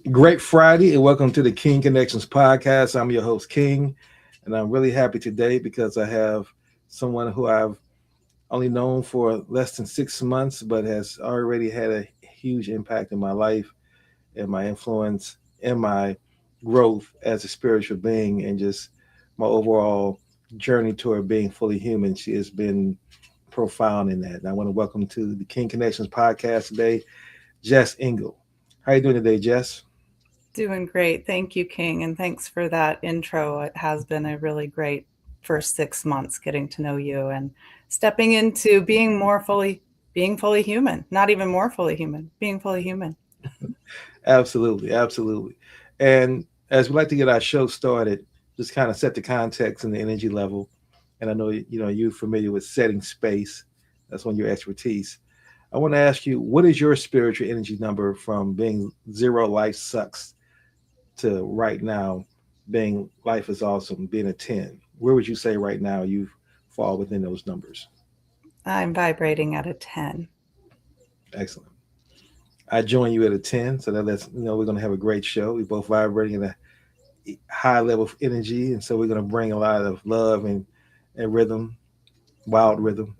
Great Friday, and welcome to the King Connections podcast. I'm your host, King, and I'm really happy today because I have someone who I've only known for less than 6 months, but has already had a huge impact in my life and my influence and my growth as a spiritual being and just my overall journey toward being fully human. She has been profound in that. And I want to welcome to the King Connections podcast today, Jess Engel. How are you doing today, Jess? Doing great. Thank you, King. And thanks for that intro. It has been a really great first 6 months getting to know you and stepping into being fully human, not even more fully human, being fully human. Absolutely, absolutely. And as we like to get our show started, just kind of set the context and the energy level. And I know you're familiar with setting space. That's one of your expertise. I want to ask you, what is your spiritual energy number from being zero life sucks to right now being life is awesome, being a 10? Where would you say right now you fall within those numbers? I'm vibrating at a 10. Excellent. I join you at a 10, so that lets we're going to have a great show. We both vibrating at a high level of energy, and so we're going to bring a lot of love and rhythm, wild rhythm,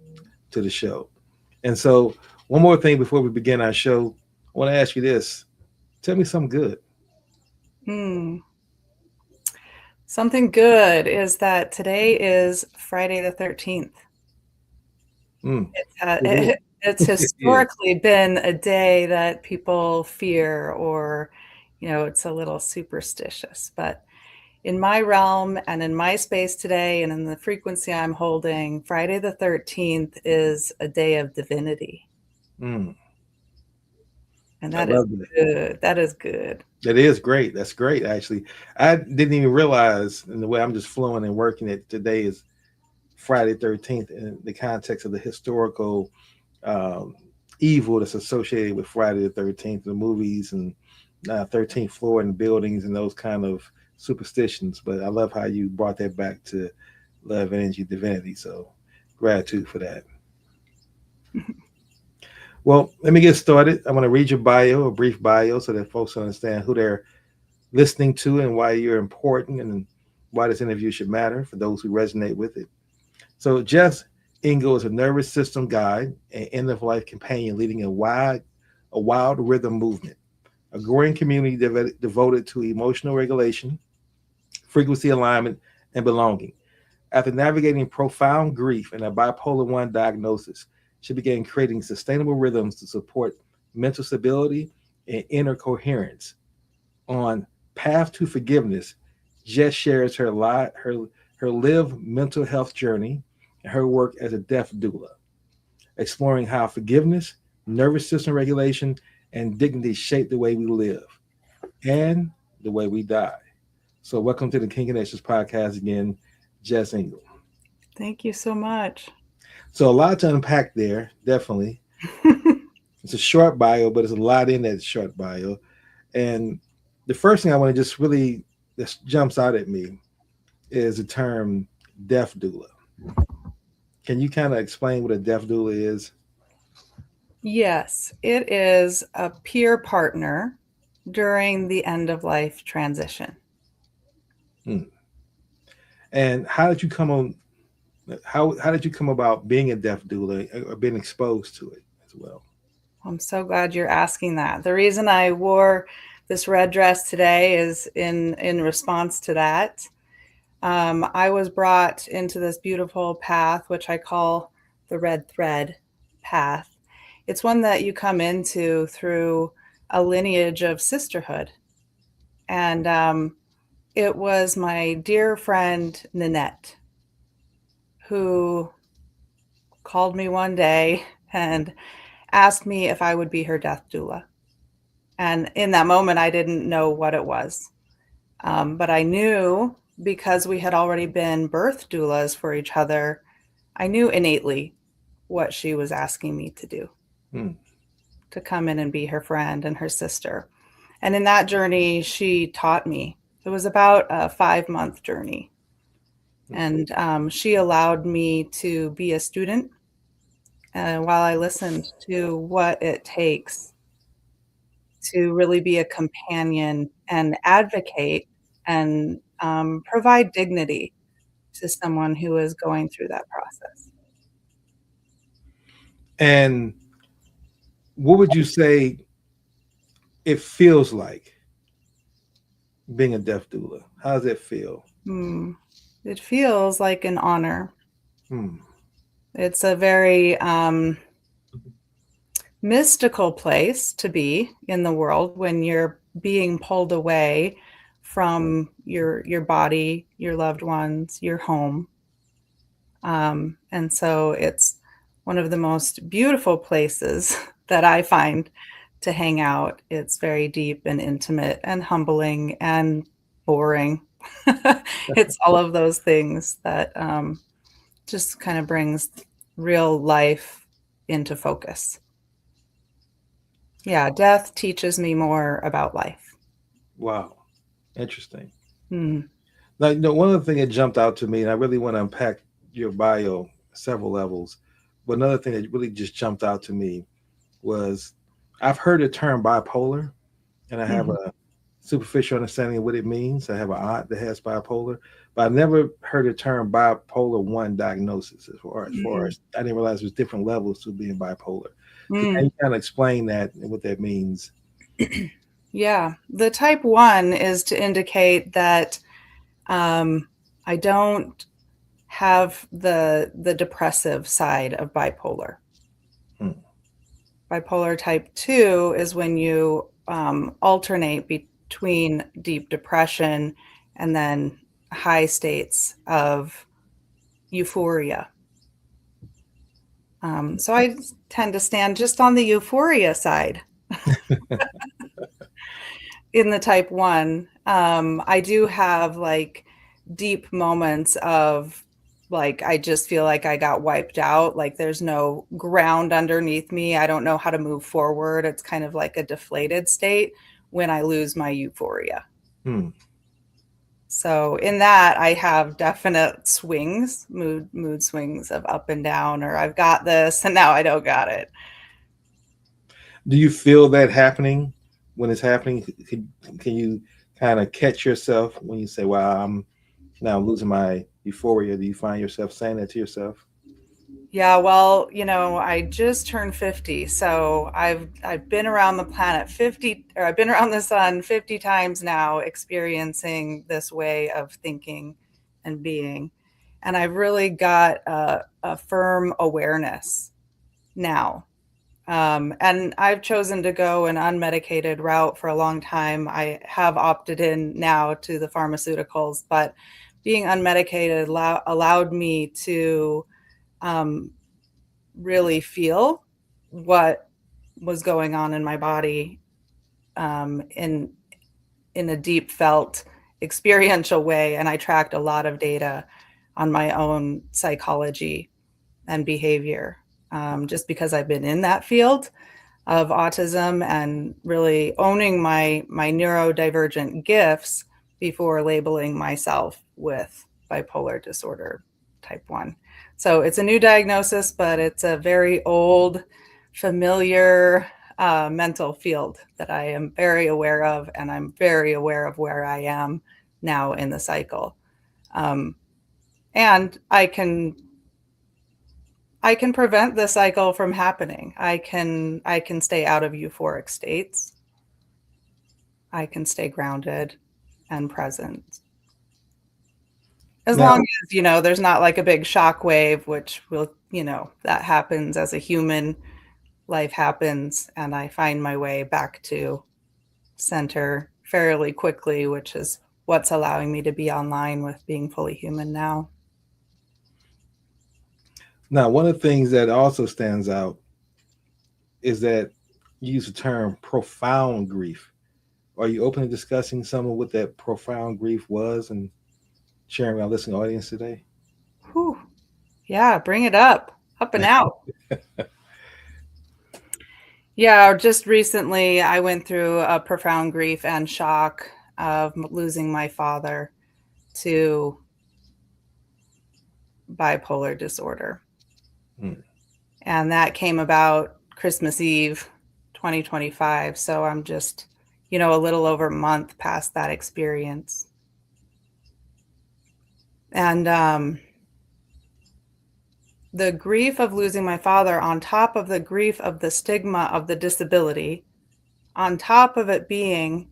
to the show. And so, one more thing before we begin our show, I want to ask you this: tell me something good. Hmm. Something good is that today is Friday the 13th. Mm, it is. It's It is. historically been a day that people fear or, it's a little superstitious. But in my realm and in my space today and in the frequency I'm holding, Friday the 13th is a day of divinity. Mm, And I that is love that. good. That is good. That is great. That's great, actually. I didn't even realize, in the way I'm just flowing and working it, today is Friday 13th in the context of the historical um, evil that's associated with Friday the 13th, the movies and 13th floor and buildings and those kind of superstitions. But I love how you brought that back to love, energy, divinity. So gratitude for that. Well, let me get started. I'm going to read your bio, a brief bio, so that folks understand who they're listening to and why you're important and why this interview should matter for those who resonate with it. So Jess Engel is a nervous system guide and end of life companion leading a wild rhythm movement, a growing community devoted to emotional regulation, frequency alignment, and belonging. After navigating profound grief and a bipolar 1 diagnosis, she began creating sustainable rhythms to support mental stability and inner coherence. On Path to Forgiveness, Jess shares her live mental health journey and her work as a death doula, exploring how forgiveness, nervous system regulation, and dignity shape the way we live and the way we die. So, welcome to the King Connections podcast again, Jess Engel. Thank you so much. So, a lot to unpack there, definitely. It's a short bio, but there's a lot in that short bio. And the first thing I want to just really that jumps out at me is the term death doula. Can you kind of explain what a death doula is? Yes, it is a peer partner during the end of life transition. Hmm. And how did you come on? How did you come about being a deaf doula or being exposed to it as well? I'm so glad you're asking that. The reason I wore this red dress today is in response to that. I was brought into this beautiful path, which I call the red thread path. It's one that you come into through a lineage of sisterhood. And it was my dear friend Nanette who called me one day and asked me if I would be her death doula. And in that moment, I didn't know what it was. But I knew because we had already been birth doulas for each other, I knew innately what she was asking me to do, Hmm. to come in and be her friend and her sister. And in that journey, she taught me. It was about a 5 month journey. And she allowed me to be a student while I listened to what it takes to really be a companion and advocate and provide dignity to someone who is going through that process. And what would you say it feels like being a deaf doula? How does it feel? Hmm. It feels like an honor. Hmm. It's a very mystical place to be in the world when you're being pulled away from your body, your loved ones, your home. And so it's one of the most beautiful places that I find to hang out. It's very deep and intimate and humbling and boring. It's all of those things that just kind of brings real life into focus. Yeah, death teaches me more about life. Wow. Interesting. Hmm. Now, one of the things that jumped out to me, and I really want to unpack your bio several levels, but another thing that really just jumped out to me was I've heard the term bipolar, and I have Mhm. a superficial understanding of what it means. I have an aunt that has bipolar, but I've never heard the term bipolar one diagnosis. As far as I didn't realize there's different levels to being bipolar. So can Mm. you kind of explain that and what that means? Yeah, the type 1 is to indicate that um, I don't have the depressive side of bipolar. Hmm. Bipolar type 2 is when you alternate between deep depression and then high states of euphoria. So I tend to stand just on the euphoria side in the type 1. I do have like deep moments of like, I just feel like I got wiped out. Like there's no ground underneath me. I don't know how to move forward. It's kind of like a deflated state when I lose my euphoria. Hmm. So in that, I have definite swings, mood swings of up and down, or I've got this and now I don't got it. Do you feel that happening when it's happening? Can you kind of catch yourself when you say, "Well, I'm now losing my euphoria"? Do you find yourself saying that to yourself? Yeah, well, I just turned 50, so I've been around the planet 50, or I've been around the sun 50 times now, experiencing this way of thinking and being. And I've really got a firm awareness now. And I've chosen to go an unmedicated route for a long time. I have opted in now to the pharmaceuticals, but being unmedicated allowed me to um, really feel what was going on in my body um, in in a deep felt experiential way, and I tracked a lot of data on my own psychology and behavior, just because I've been in that field of autism and really owning my neurodivergent gifts before labeling myself with bipolar disorder type 1. So it's a new diagnosis, but it's a very old, familiar mental field that I am very aware of, and I'm very aware of where I am now in the cycle. Um, and I can prevent the cycle from happening. I can stay out of euphoric states. I can stay grounded and present. As Now, long as, there's not like a big shock wave, which will, that happens as a human, life happens, and I find my way back to center fairly quickly, which is what's allowing me to be online with being fully human now. one of the things that also stands out is that you use the term profound grief. Are you open to discussing some of what that profound grief was and sharing with our listening audience today? Whew. Yeah, bring it up and out. Yeah, just recently I went through a profound grief and shock of losing my father to bipolar disorder. Hmm. And that came about Christmas Eve 2025. So I'm just, a little over a month past that experience. And the grief of losing my father, on top of the grief of the stigma of the disability, on top of it being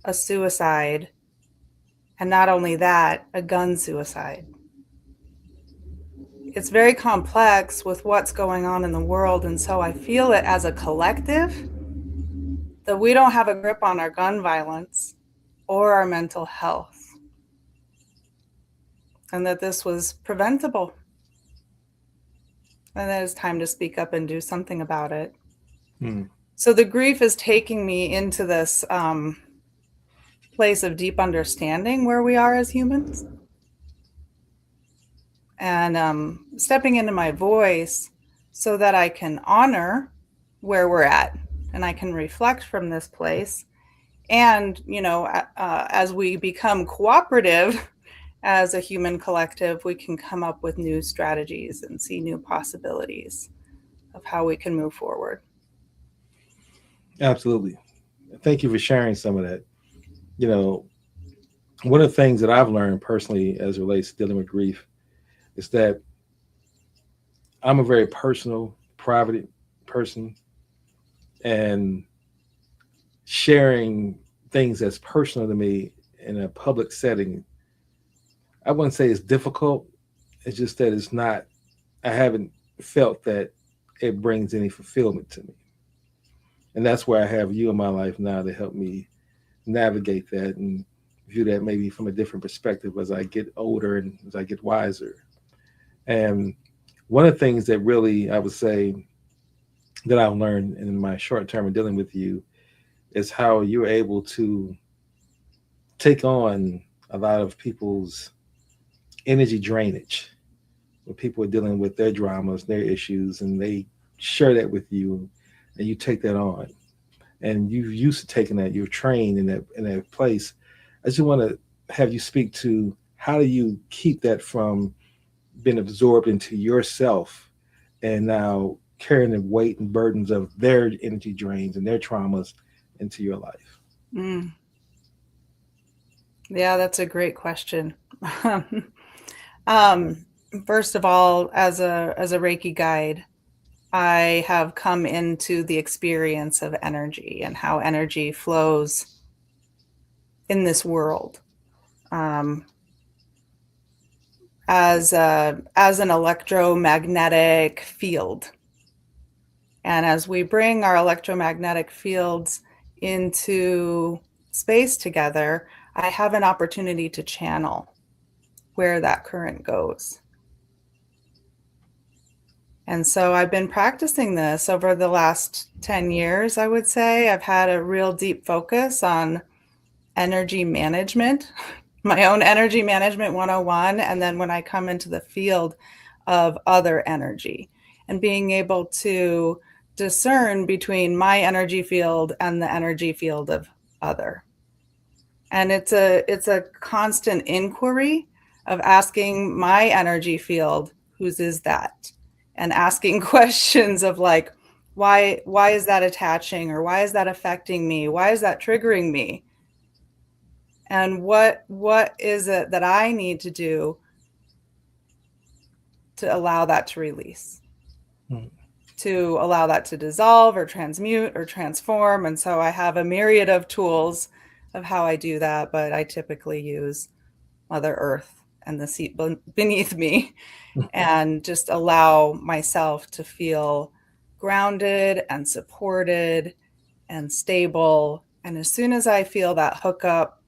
a suicide, and not only that, a gun suicide. It's very complex with what's going on in the world. And so I feel it as a collective that we don't have a grip on our gun violence or our mental health, and that this was preventable. And that it's time to speak up and do something about it. So the grief is taking me into this place of deep understanding where we are as humans, and stepping into my voice so that I can honor where we're at and I can reflect from this place. And, as we become cooperative as a human collective, we can come up with new strategies and see new possibilities of how we can move forward. Absolutely. Thank you for sharing some of that. You know, one of the things that I've learned personally as it relates to dealing with grief is that I'm a very personal, private person, and sharing things that's personal to me in a public setting, I wouldn't say it's difficult. It's just that it's not, I haven't felt that it brings any fulfillment to me. And that's where I have you in my life now to help me navigate that and view that maybe from a different perspective as I get older and as I get wiser. And one of the things that really I would say that I've learned in my short term in dealing with you is how you're able to take on a lot of people's energy drainage when people are dealing with their dramas, their issues, and they share that with you, and you take that on. And you're used to taking that. You're trained in that place. I just want to have you speak to how do you keep that from being absorbed into yourself, and now carrying the weight and burdens of their energy drains and their traumas into your life. Mm. Yeah, that's a great question. um, First of all, as a Reiki guide, I have come into the experience of energy and how energy flows in this world, um, as an electromagnetic field. And as we bring our electromagnetic fields into space together, I have an opportunity to channel where that current goes. And so I've been practicing this over the last 10 years, I would say. I've had a real deep focus on energy management, my own energy management 101. And then when I come into the field of other energy and being able to discern between my energy field and the energy field of other. And it's a constant inquiry of asking my energy field, whose is that? And asking questions of like, why is that attaching, or why is that affecting me? Why is that triggering me? And what is it that I need to do to allow that to release? Mm. To allow that to dissolve or transmute or transform. And so I have a myriad of tools of how I do that, but I typically use Mother Earth and the seat beneath me, and just allow myself to feel grounded and supported and stable. And as soon as I feel that hookup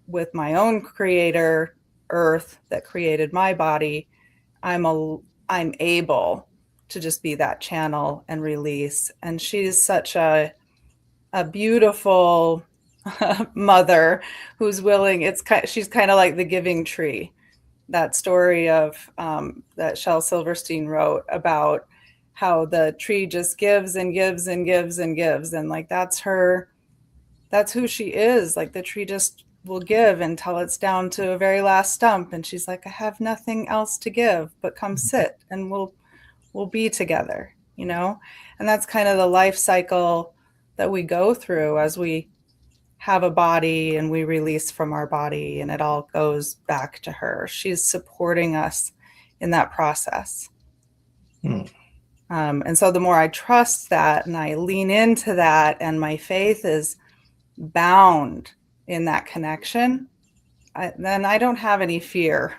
with my own creator, Earth, that created my body, I'm able to just be that channel and release. And she's such a beautiful mother who's willing. She's kind of like the giving tree. That story of that Shel Silverstein wrote about how the tree just gives and gives and gives and gives, and like that's who she is. Like the tree just will give until it's down to a very last stump, and she's like, I have nothing else to give, but come sit and we'll be together. you know? And that's kind of the life cycle that we go through as we have a body and we release from our body and it all goes back to her. She's supporting us in that process. Hmm. And so the more I trust that and I lean into that and my faith is bound in that connection, then I don't have any fear.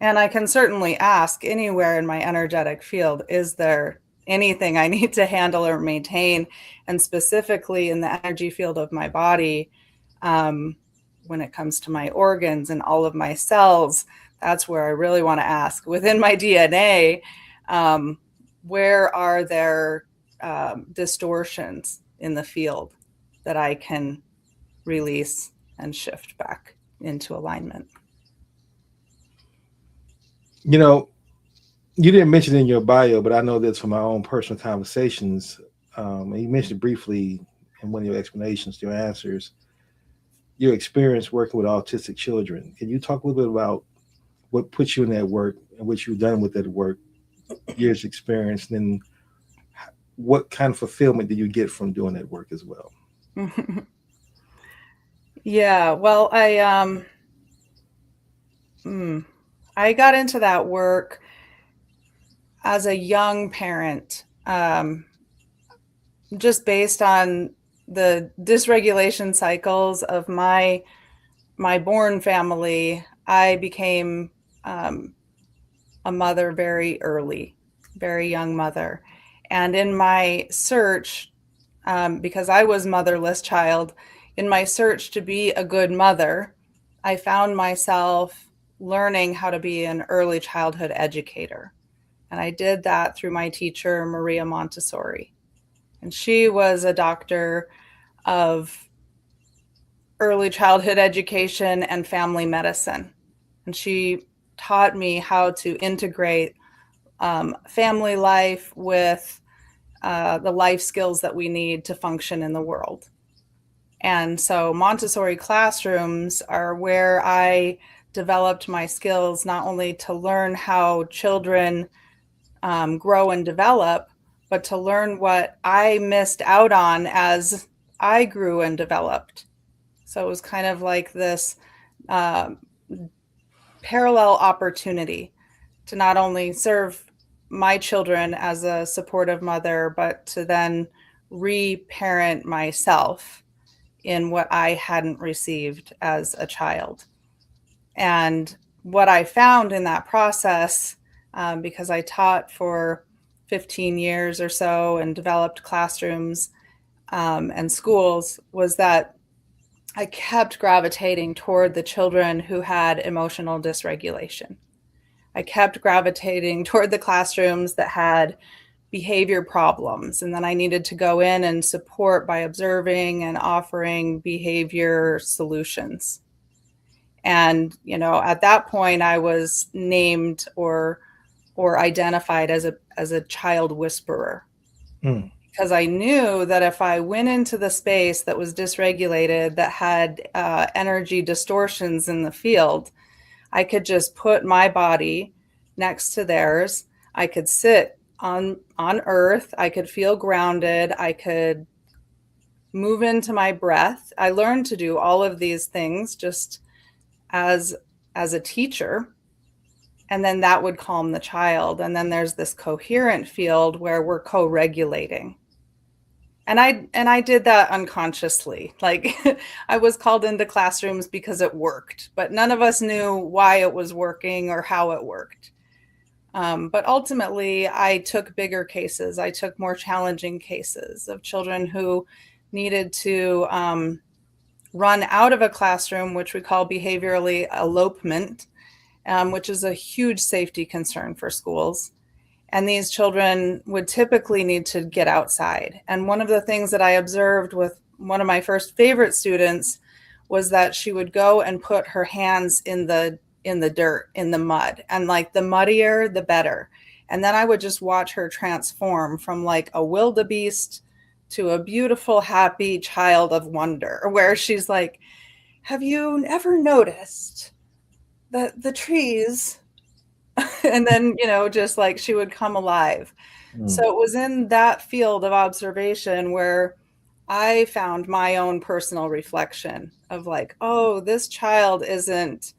And I can certainly ask anywhere in my energetic field, is there anything I need to handle or maintain? And specifically in the energy field of my body, um, when it comes to my organs and all of my cells, that's where I really want to ask within my DNA, um, where are there distortions in the field that I can release and shift back into alignment? You know, you didn't mention it in your bio, but I know this from my own personal conversations. And you mentioned it briefly in one of your explanations, your answers, your experience working with autistic children. Can you talk a little bit about what put you in that work and what you've done with that work, years experience, and then what kind of fulfillment do you get from doing that work as well? Yeah, well, mm, I got into that work as a young parent, just based on the dysregulation cycles of my born family. I became um, a mother very early, very young mother, and in my search, because I was motherless child, in my search to be a good mother, I found myself learning how to be an early childhood educator. And I did that through my teacher, Maria Montessori. And she was a doctor of early childhood education and family medicine. And she taught me how to integrate family life with the life skills that we need to function in the world. And so Montessori classrooms are where I developed my skills not only to learn how children grow and develop, but to learn what I missed out on as I grew and developed. So it was kind of like this uh, parallel opportunity to not only serve my children as a supportive mother, but to then reparent myself in what I hadn't received as a child. And what I found in that process, because I taught for 15 years or so and developed classrooms and schools, was that I kept gravitating toward the children who had emotional dysregulation. I kept gravitating toward the classrooms that had behavior problems. And then I needed to go in and support by observing and offering behavior solutions. And, you know, at that point I was named or identified as a child whisperer, Mm. because I knew that if I went into the space that was dysregulated, that had energy distortions in the field, I could just put my body next to theirs. I could sit on earth. I could feel grounded. I could move into my breath. I learned to do all of these things just as as a teacher, and then that would calm the child. And then there's this coherent field where we're co-regulating. And I did that unconsciously. Like I was called into classrooms because it worked, but none of us knew why it was working or how it worked. But ultimately, I took bigger cases. I took more challenging cases of children who needed to run out of a classroom, which we call behaviorally elopement, which is a huge safety concern for schools. And these children would typically need to get outside. And one of the things that I observed with one of my first favorite students was that she would go and put her hands in the dirt, in the mud, and like the muddier the better. And then I would just watch her transform from like a wildebeest to a beautiful happy child of wonder, where she's like, have you ever noticed that the trees and then, you know, just like she would come alive. Mm. So it was in that field of observation where I found my own personal reflection of like, oh, this child isn't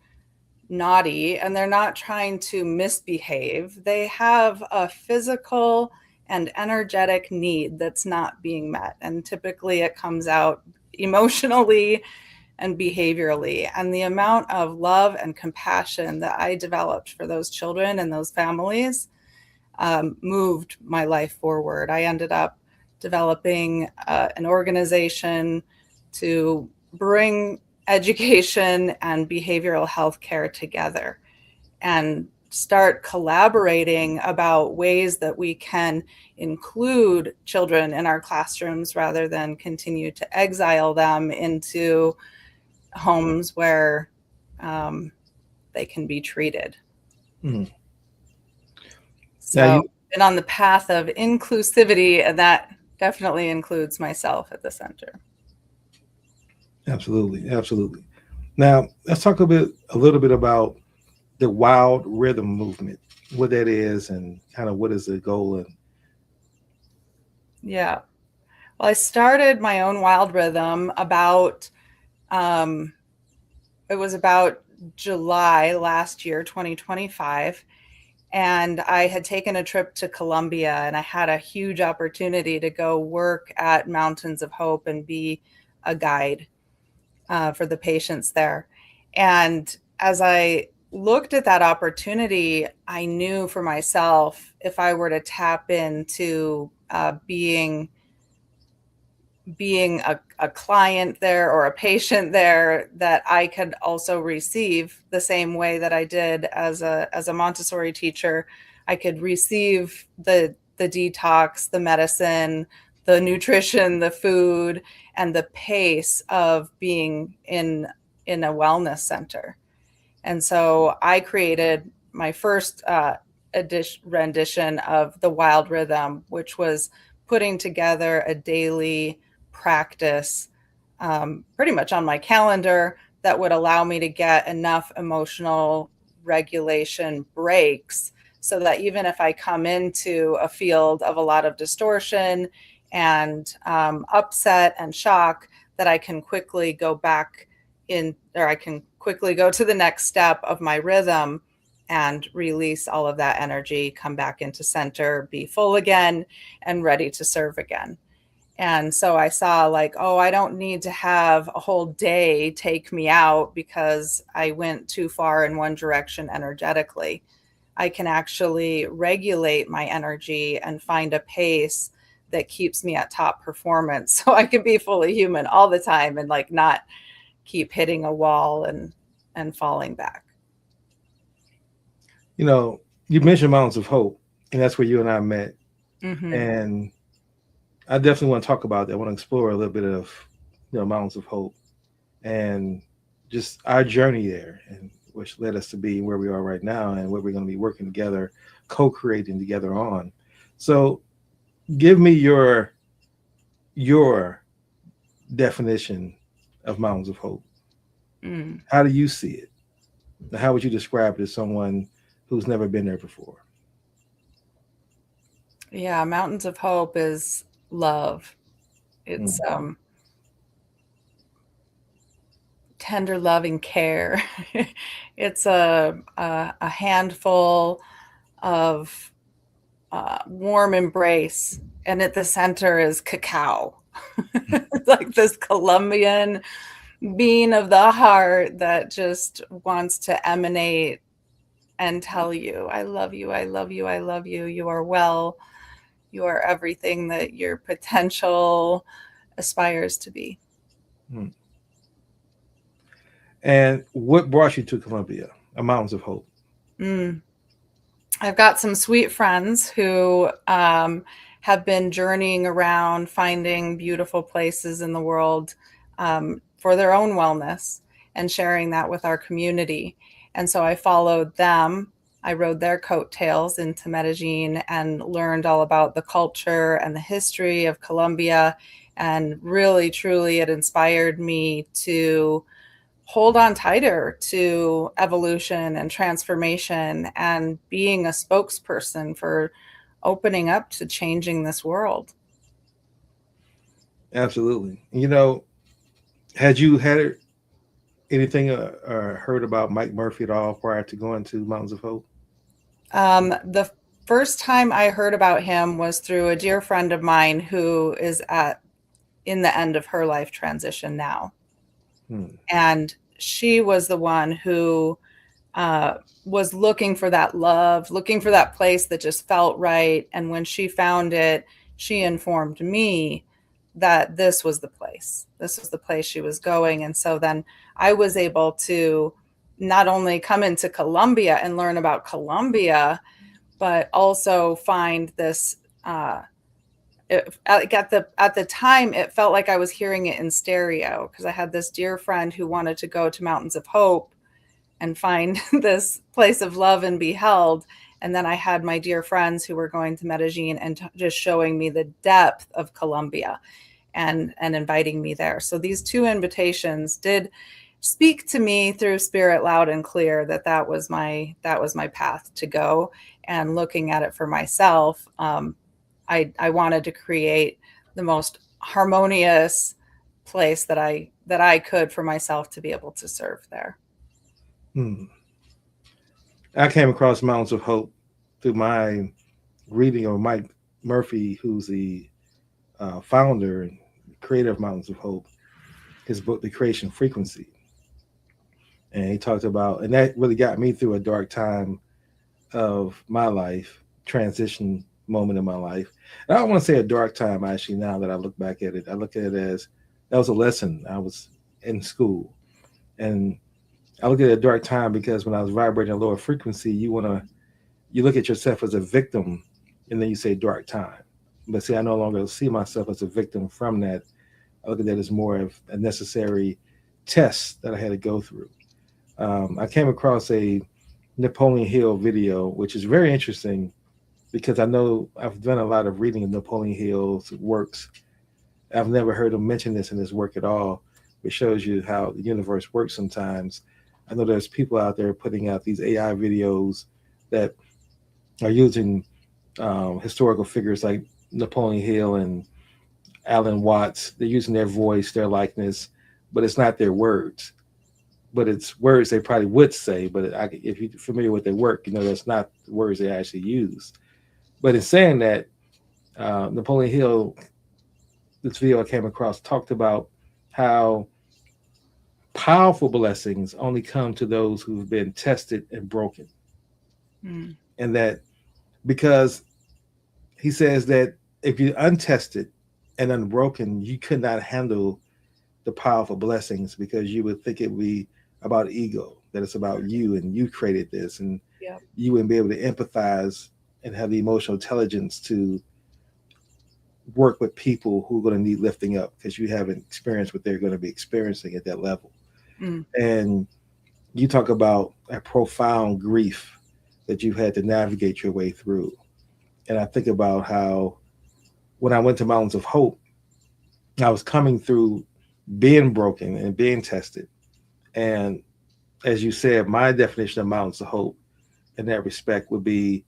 naughty and they're not trying to misbehave. They have a physical and energetic need that's not being met. And typically it comes out emotionally and behaviorally. And the amount of love and compassion that I developed for those children and those families moved my life forward. I ended up developing an organization to bring education and behavioral health care together and start collaborating about ways that we can include children in our classrooms rather than continue to exile them into homes where um, they can be treated. Mm. Now So, you been on the path of inclusivity, and that definitely includes myself at the center. absolutely, absolutely. Now let's talk a little bit about the wild rhythm movement, what that is, and kind of what is the goal. And Yeah. Well, I started my own wild rhythm about, um, it was about July last year, 2025. And I had taken a trip to Colombia and I had a huge opportunity to go work at Mountains of Hope and be a guide for the patients there. And as I looked at that opportunity, I knew for myself if I were to tap into being a client there or a patient there, that I could also receive the same way that I did as a Montessori teacher. I could receive the detox, the medicine, the nutrition, the food, and the pace of being in a wellness center. And so I created my first rendition of the Wild Rhythm, which was putting together a daily practice pretty much on my calendar that would allow me to get enough emotional regulation breaks so that even if I come into a field of a lot of distortion and upset and shock, that I can quickly go back in, or I can quickly go to the next step of my rhythm and release all of that energy, come back into center, be full again, and ready to serve again. And so I saw like, oh, I don't need to have a whole day take me out because I went too far in one direction energetically. I can actually regulate my energy and find a pace that keeps me at top performance so I can be fully human all the time and like not keep hitting a wall and falling back. you know, you mentioned Mountains of Hope, and that's where you and I met. Mm-hmm. And I definitely want to talk about that. I want to explore a little bit of, Mountains of Hope and just our journey there, and which led us to be where we are right now, and where we're going to be working together, co-creating together on. So, give me your definition of Mountains of Hope. Mm. How do you see it? How would you describe it to someone who's never been there before? Yeah, Mountains of Hope is love. Mm. It's tender love and care. It's a handful of warm embrace, and at the center is cacao. It's like this Colombian being of the heart that just wants to emanate and tell you, I love you, I love you, I love you. You are well. You are everything that your potential aspires to be. Mm. And what brought you to Columbia, a Mountains of Hope? Mm. I've got some sweet friends who have been journeying around finding beautiful places in the world for their own wellness and sharing that with our community. And so I followed them. I rode their coattails into Medellin and learned all about the culture and the history of Colombia. And really, truly, it inspired me to hold on tighter to evolution and transformation and being a spokesperson for opening up to changing this world. Absolutely. Had you had anything heard about Mike Murphy at all prior to going to Mountains of Hope? The first time I heard about him was through a dear friend of mine who is at in the end of her life transition now. Hmm. And she was the one who uh, was looking for that love, looking for that place that just felt right. And when she found it, she informed me that this was the place. This was the place she was going. And so then I was able to not only come into Colombia and learn about Colombia, but also find this. At the time, it felt like I was hearing it in stereo because I had this dear friend who wanted to go to Mountains of Hope and find this place of love and be held. And then I had my dear friends who were going to Medellin and just showing me the depth of Colombia and inviting me there. So these two invitations did speak to me through spirit loud and clear that was my path to go. And looking at it for myself, I wanted to create the most harmonious place that I could for myself to be able to serve there. Hmm. I came across Mountains of Hope through my reading of Mike Murphy, who's the founder and creator of Mountains of Hope, his book, The Creation Frequency. And he talked about, and that really got me through a dark time of my life, transition moment in my life. And I don't want to say a dark time, actually, now that I look back at it. I look at it as that was a lesson. I was in school. And I look at it a dark time because when I was vibrating a lower frequency, you look at yourself as a victim and then you say dark time. But see, I no longer see myself as a victim from that. I look at that as more of a necessary test that I had to go through. I came across a Napoleon Hill video, which is very interesting because I know I've done a lot of reading of Napoleon Hill's works. I've never heard him mention this in his work at all, which shows you how the universe works sometimes. I know there's people out there putting out these AI videos that are using historical figures like Napoleon Hill and Alan Watts. They're using their voice, their likeness, but it's not their words. But it's words they probably would say. But if you're familiar with their work, that's not the words they actually use. But in saying that, Napoleon Hill, this video I came across, talked about how powerful blessings only come to those who've been tested and broken. Mm. And that because he says that if you're untested and unbroken, you could not handle the powerful blessings because you would think it would be about ego, that it's about you and you created this, and Yep. you wouldn't be able to empathize and have the emotional intelligence to work with people who are going to need lifting up because you haven't experienced what they're going to be experiencing at that level. Mm. And you talk about a profound grief that you've had to navigate your way through. And I think about how when I went to Mountains of Hope, I was coming through being broken and being tested. And as you said, my definition of Mountains of Hope in that respect would be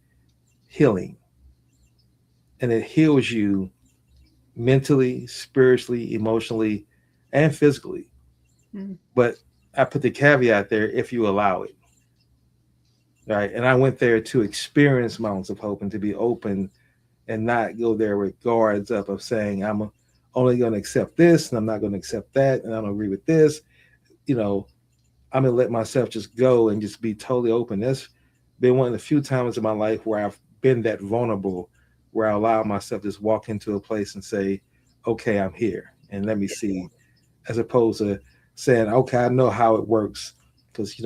healing. And it heals you mentally, spiritually, emotionally, and physically. Mm. But I put the caveat there if you allow it. Right. And I went there to experience Mountains of Hope and to be open and not go there with guards up of saying, I'm only going to accept this and I'm not going to accept that. And I don't agree with this. You know, I'm going to let myself just go and just be totally open. That's been one of the few times in my life where I've been that vulnerable, where I allow myself to just walk into a place and say, okay, I'm here and let me see, as opposed to saying, okay, I know how it works. Because,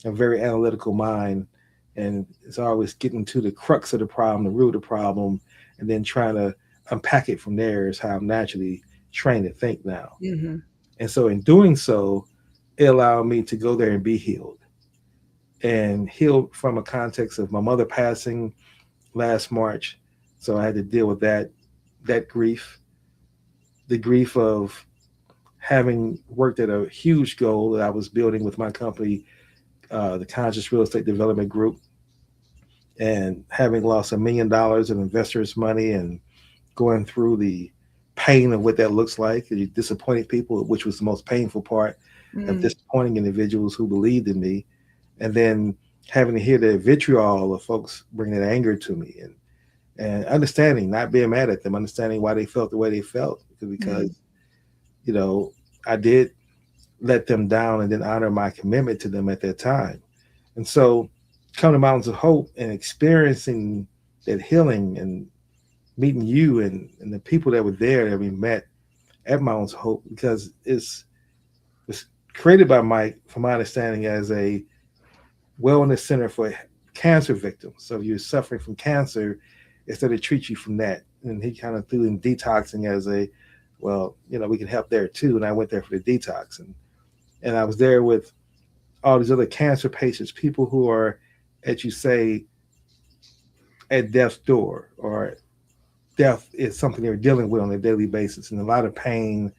a very analytical mind and it's always getting to the crux of the problem, the root of the problem, and then trying to unpack it from there is how I'm naturally trained to think now. Mm-hmm. And so in doing so, it allowed me to go there and be healed. And healed from a context of my mother passing last March. So I had to deal with that grief, the grief of having worked at a huge goal that I was building with my company, the Conscious Real Estate Development Group. and having lost $1 million of investors' money and going through the pain of what that looks like. You disappointed people, which was the most painful part of Mm, disappointing individuals who believed in me, and then having to hear the vitriol of folks bring that anger to me, and understanding, not being mad at them, understanding why they felt the way they felt, because mm, you know I did let them down and then honor my commitment to them at that time. And so, come to Mountains of Hope and experiencing that healing and meeting you and the people that were there that we met at Mountains of Hope, because it's created by Mike, from my understanding, as a wellness center for cancer victims. So if you're suffering from cancer, it's there to treat you from that. And he kind of threw in detoxing as a, well, we can help there too. And I went there for the detox, and I was there with all these other cancer patients, people who are, as you say, at death's door, or death is something they're dealing with on a daily basis, and a lot of pain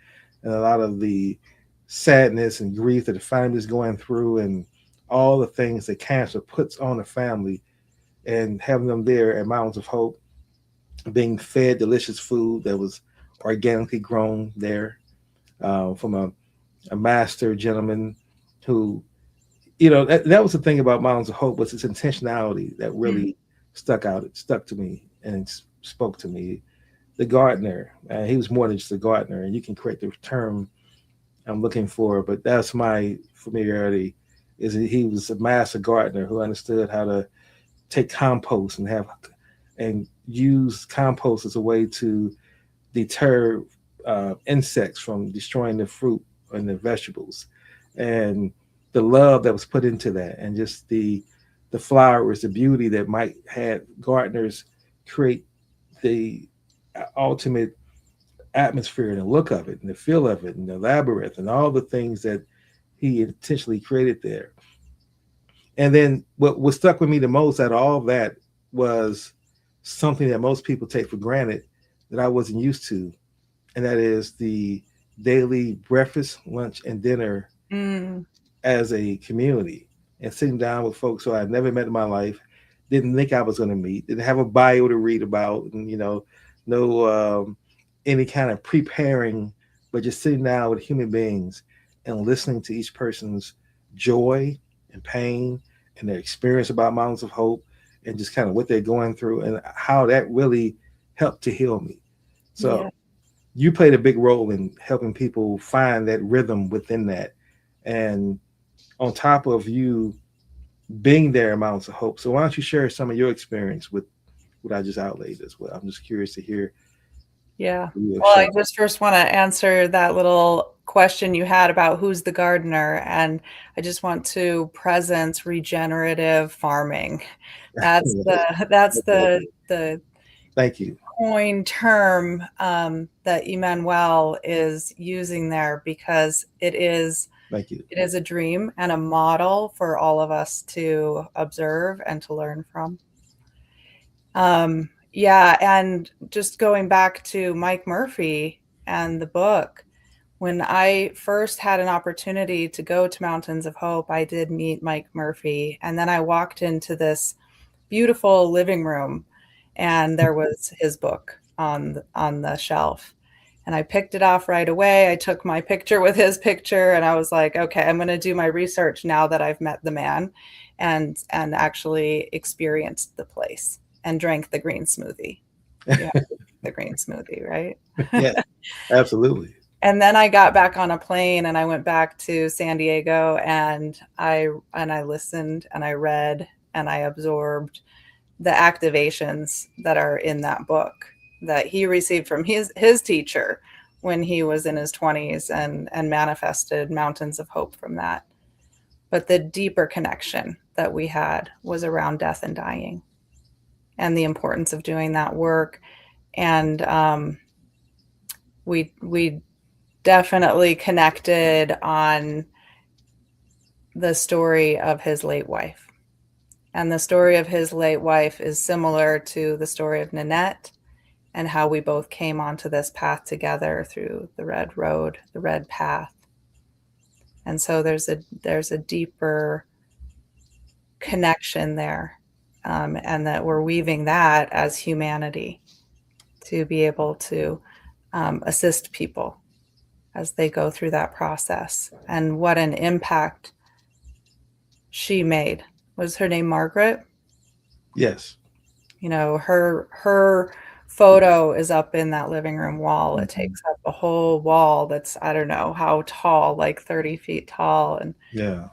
and a lot of the sadness and grief that the family is going through, and all the things that cancer puts on the family, and having them there at Mountains of Hope, being fed delicious food that was organically grown there, from a master gentleman who, that was the thing about Mountains of Hope, was its intentionality that mm. really stuck out. It stuck to me and it spoke to me. The gardener, he was more than just a gardener, and you can correct the term I'm looking for, but that's my familiarity. Is that he was a master gardener who understood how to take compost and use compost as a way to deter insects from destroying the fruit and the vegetables, and the love that was put into that, and just the flowers, the beauty that Mike had gardeners create, the ultimate atmosphere and the look of it and the feel of it and the labyrinth and all the things that he intentionally created there. And then what stuck with me the most out of all of that was something that most people take for granted that I wasn't used to, and that is the daily breakfast, lunch, and dinner Mm, as a community, and sitting down with folks who I'd never met in my life, didn't think I was going to meet, didn't have a bio to read about, and no any kind of preparing, but just sitting down with human beings and listening to each person's joy and pain and their experience about Mountains of Hope, and just kind of what they're going through and how that really helped to heal me. yeah. So you played a big role in helping people find that rhythm within that. And on top of you being there in Mountains of Hope. So why don't you share some of your experience with what I just outlaid as well? I'm just curious to hear Yeah. what you have Well, I shown. just first want to answer that little question you had about who's the gardener. And I just want to presence regenerative farming. That's the that's the Thank you. coin term that Emmanuel is using there, because Thank you. it is a dream and a model for all of us to observe and to learn from. Yeah, and just going back to Mike Murphy and the book, when I first had an opportunity to go to Mountains of Hope, I did meet Mike Murphy. And then I walked into this beautiful living room, and there was his book on the shelf. And I picked it off right away. I took my picture with his picture, and I was like, okay, I'm going to do my research now that I've met the man, and actually experienced the place and drank the green smoothie. You have to drink the green smoothie, right? Yeah, absolutely. And then I got back on a plane and I went back to San Diego, and I listened and I read and I absorbed the activations that are in that book that he received from his teacher when he was in his 20s, and manifested Mountains of Hope from that. But the deeper connection that we had was around death and dying, and the importance of doing that work. And we definitely connected on the story of his late wife. And the story of his late wife is similar to the story of Nanette, and how we both came onto this path together through the red road, the red path. And so there's a deeper connection there. and that we're weaving that as humanity to be able to assist people as they go through that process. And what an impact she made. Was her name Margaret? Yes. You know, her photo is up in that living room wall. It Mhm. takes up a whole wall that's, I don't know how tall, like 30 feet tall, and Yeah.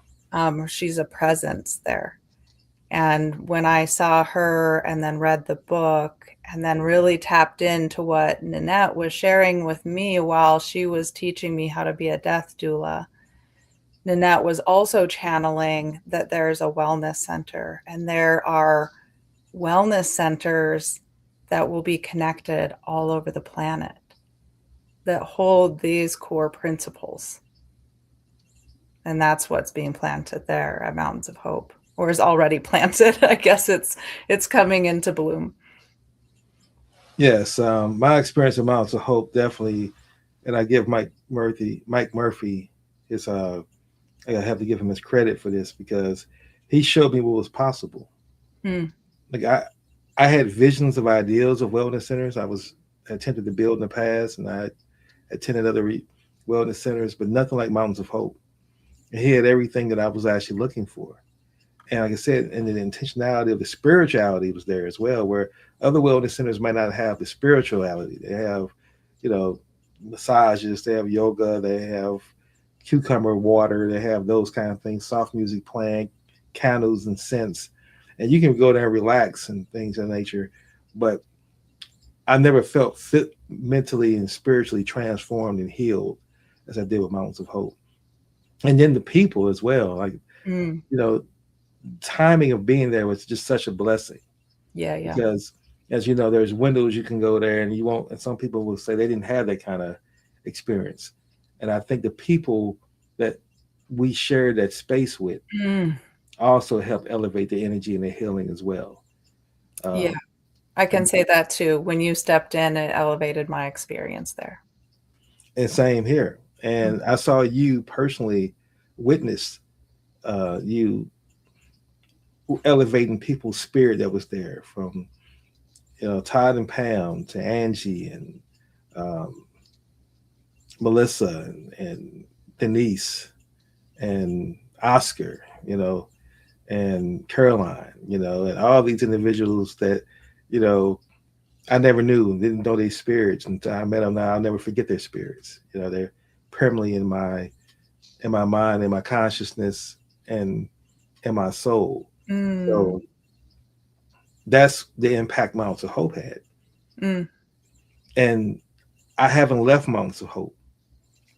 she's a presence there. And when I saw her and then read the book and then really tapped into what Nanette was sharing with me while she was teaching me how to be a death doula, Nanette was also channeling that there's a wellness center, and there are wellness centers that will be connected all over the planet that hold these core principles. And that's what's being planted there at Mountains of Hope, or is already planted. I guess it's coming into bloom. Yes. My experience of Mountains of Hope definitely, and I give Mike Murphy, his I have to give him his credit for this because he showed me what was possible. Mm, Like I had visions of ideals of wellness centers. I was attempted to build in the past, and I attended other wellness centers, but nothing like Mountains of Hope. And he had everything that I was actually looking for. And like I said, and the intentionality of the spirituality was there as well, where other wellness centers might not have the spirituality. They have, you know, massages, they have yoga, they have cucumber water, they have those kind of things, soft music playing, candles and scents. And you can go there and relax and things of nature. But I never felt fit mentally and spiritually transformed and healed as I did with Mountains of Hope. And then the people as well. Like, mm, you know, timing of being there was just such a blessing yeah, yeah. because as you know, there's windows you can go there and you won't, and some people will say they didn't have that kind of experience. And I think the people that we shared that space with Mm, also helped elevate the energy and the healing as well. yeah, Um, I can and, say that too. When you stepped in, it elevated my experience there. and same here. Mm, And I saw you personally witness you elevating people's spirit that was there from, Todd and Pam to Angie and um, Melissa and Denise and Oscar, and Caroline, and all these individuals that, you know, I never knew, didn't know their spirits until I met them. Now I'll never forget their spirits. They're permanently in my mind, in my consciousness, and in my soul. mm, So that's the impact Mountains of Hope had, mm, and I haven't left Mountains of Hope.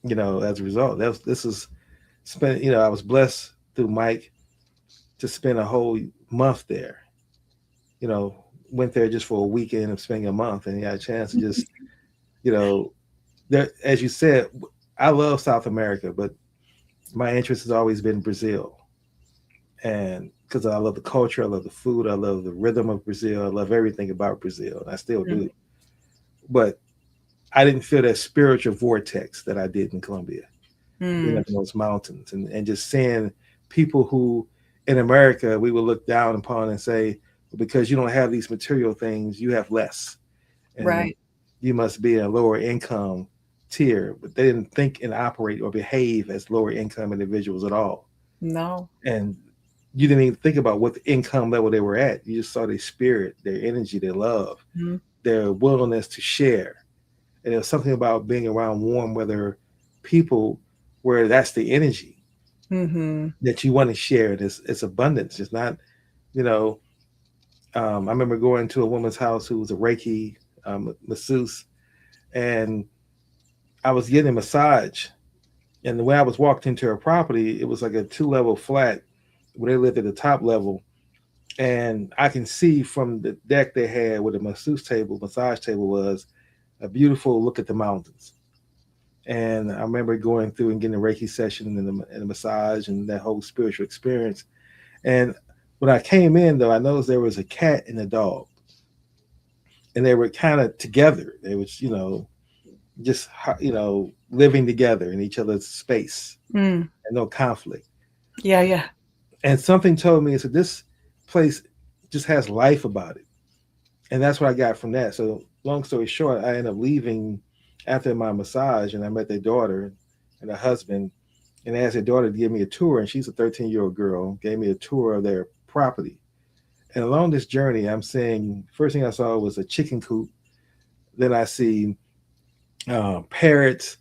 As a result, this is spent. I was blessed through Mike to spend a whole month there. You know, went there just for a weekend of spending a month, and he had a chance to just, you know, there. As you said, I love South America, but my interest has always been Brazil, and because I love the culture, I love the food, I love the rhythm of Brazil, I love everything about Brazil, and I still mm, do. But I didn't feel that spiritual vortex that I did in Colombia, being mm, up in those mountains and just seeing people who in America we would look down upon and say, because you don't have these material things, you have less. And right. you must be a lower income tier. But they didn't think and operate or behave as lower income individuals at all. No. And you didn't even think about what the income level they were at. You just saw their spirit, their energy, their love, Mm, their willingness to share. And there was something about being around warm weather people where that's the energy mm-hmm. that you want to share. It's abundance. It's not, you know. I remember going to a woman's house who was a Reiki masseuse, and I was getting a massage. And the way I was walked into her property, it was like a 2-level flat where they lived at the top level. And I can see from the deck they had where the massage table was, a beautiful look at the mountains. And I remember going through and getting a Reiki session and the massage and that whole spiritual experience. And when I came in, though, I noticed there was a cat and a dog, and they were kind of together. They was, just living together in each other's space Mm, and no conflict. yeah, yeah. And something told me, so this place just has life about it. And that's what I got from that. So long story short, I ended up leaving after my massage, and I met their daughter and her husband, and I asked their daughter to give me a tour, and she's a 13-year-old girl, gave me a tour of their property. And along this journey, I'm seeing, first thing I saw was a chicken coop. Then I see parrots.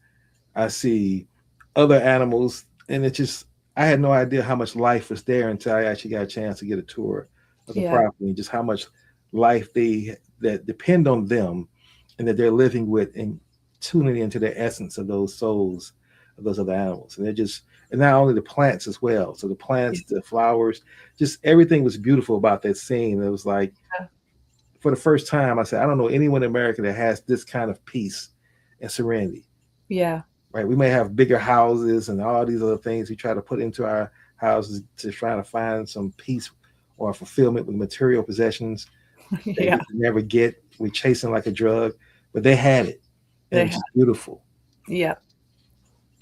I see other animals, and it just, I had no idea how much life was there until I actually got a chance to get a tour of the Yeah. property, and just how much life they that depend on them, and that they're living with and tuning into the essence of those souls of those other animals. And they're just, and not only the plants as well. So the Yeah. plants, the flowers, just everything was beautiful about that scene. It was like, for the first time, I said, I don't know anyone in America that has this kind of peace and serenity. Yeah. Right? We may have bigger houses and all these other things we try to put into our houses to try to find some peace or fulfillment with material possessions that Yeah. we can never get. We're chasing like a drug, but they had it, and it They was have. just beautiful. Yeah.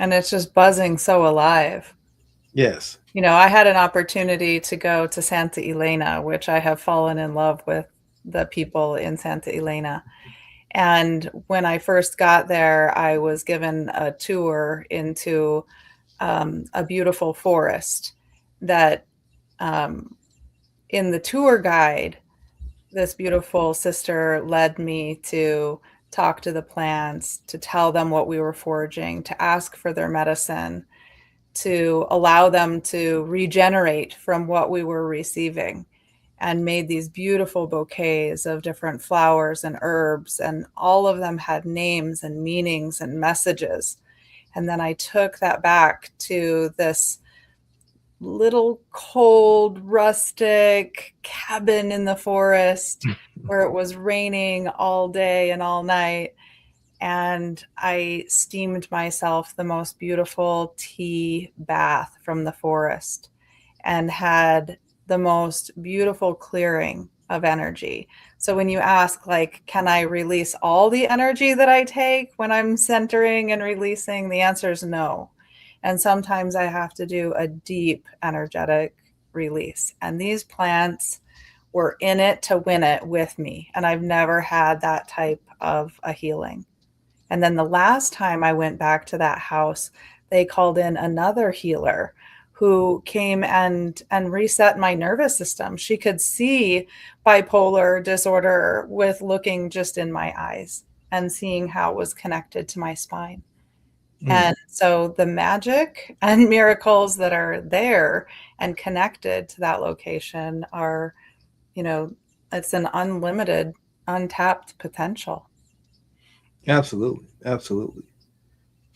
And it's just buzzing so alive. Yes. I had an opportunity to go to Santa Elena, which I have fallen in love with the people in Santa Elena. And when I first got there, I was given a tour into a beautiful forest that, um, in the tour guide, this beautiful sister led me to talk to the plants, to tell them what we were foraging, to ask for their medicine, to allow them to regenerate from what we were receiving, and made these beautiful bouquets of different flowers and herbs, and all of them had names and meanings and messages. And then I took that back to this little cold rustic cabin in the forest where it was raining all day and all night, and I steamed myself the most beautiful tea bath from the forest and had the most beautiful clearing of energy. So when you ask, like, can I release all the energy that I take when I'm centering and releasing? The answer is no. And sometimes I have to do a deep energetic release. And these plants were in it to win it with me. And I've never had that type of a healing. And then the last time I went back to that house, they called in another healer who came and reset my nervous system. She could see bipolar disorder with looking just in my eyes and seeing how it was connected to my spine. Mm, And so the magic and miracles that are there and connected to that location are, you know, it's an unlimited, untapped potential. absolutely. Absolutely.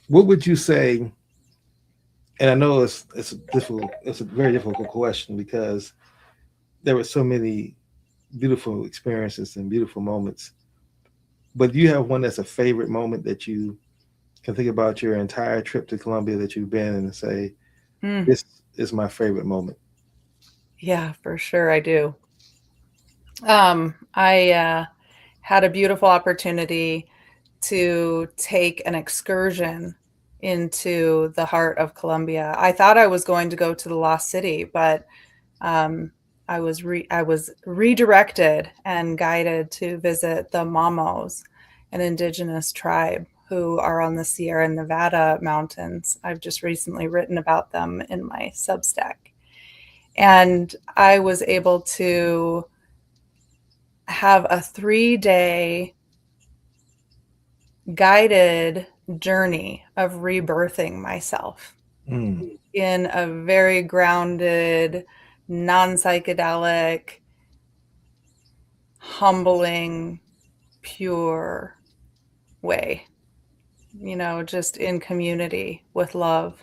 What would you say? And I know it's a difficult, it's a very difficult question because there were so many beautiful experiences and beautiful moments. But do you have one that's a favorite moment that you can think about your entire trip to Colombia that you've been and say, Mm, this is my favorite moment? yeah, for sure I do. I had a beautiful opportunity to take an excursion into the heart of Colombia. I thought I was going to go to the Lost City, but um, I was redirected and guided to visit the Mamos, an indigenous tribe who are on the Sierra Nevada mountains. I've just recently written about them in my Substack, and I was able to have a 3-day guided journey of rebirthing myself Mm, in a very grounded, non psychedelic, humbling, pure way, just in community with love.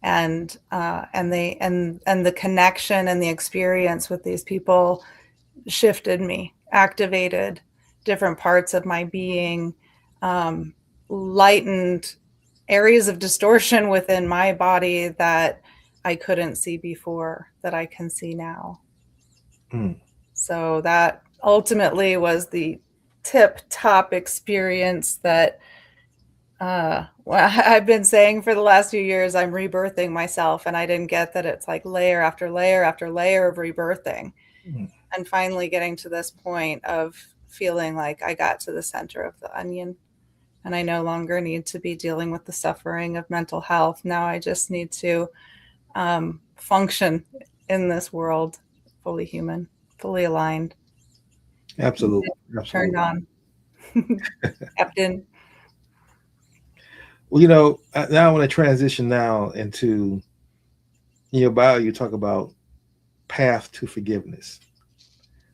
And the connection and the experience with these people shifted me, activated different parts of my being, um, lightened areas of distortion within my body that I couldn't see before that I can see now. mm. So that ultimately was the tip top experience that, well, I've been saying for the last few years. I'm rebirthing myself, and I didn't get that it's like layer after layer after layer of rebirthing. Mm. and finally getting to this point of feeling like I got to the center of the onion and I no longer need to be dealing with the suffering of mental health. Now I just need to function in this world fully human, fully aligned, Absolutely. turned Absolutely. on, Captain. Well, now I want to transition now into, in your bio, you talk about path to forgiveness.